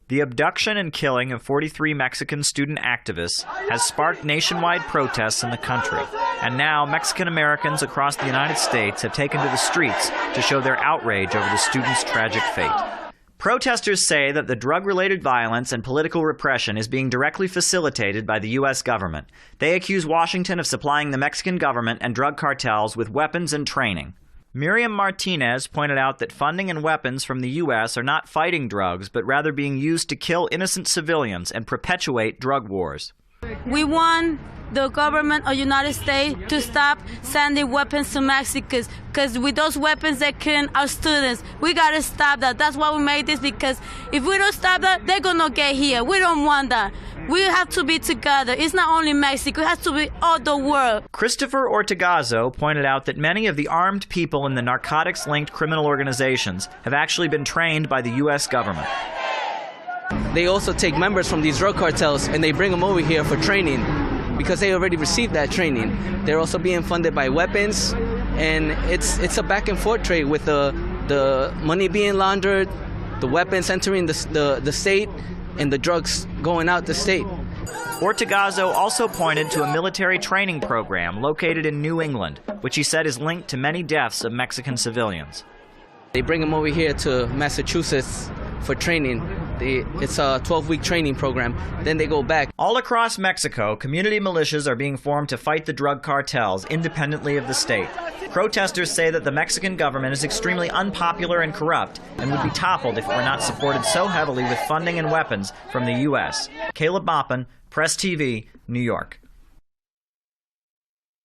The abduction and killing of 43 Mexican student activists has sparked nationwide protests in the country. And now Mexican Americans across the United States have taken to the streets to show their outrage over the students' tragic fate. Protesters say that the drug-related violence and political repression is being directly facilitated by the U.S. government. They accuse Washington of supplying the Mexican government and drug cartels with weapons and training. Miriam Martinez pointed out that funding and weapons from the U.S. are not fighting drugs, but rather being used to kill innocent civilians and perpetuate drug wars. We want the government of the United States to stop sending weapons to Mexico, because with those weapons they kill our students. We got to stop that. That's why we made this, because if we don't stop that, they're going to get here. We don't want that. We have to be together. It's not only Mexico, it has to be all the world. Christopher Ortigoza pointed out that many of the armed people in the narcotics-linked criminal organizations have actually been trained by the U.S. government. They also take members from these drug cartels and they bring them over here for training because they already received that training. They're also being funded by weapons, and it's a back and forth trade with the money being laundered, the weapons entering the state, and the drugs going out the state. Ortigoza also pointed to a military training program located in New England, which he said is linked to many deaths of Mexican civilians. They bring them over here to Massachusetts for training. It's a 12-week training program. Then they go back. All across Mexico, community militias are being formed to fight the drug cartels independently of the state. Protesters say that the Mexican government is extremely unpopular and corrupt and would be toppled if it were not supported so heavily with funding and weapons from the U.S. Caleb Maupin, Press TV, New York.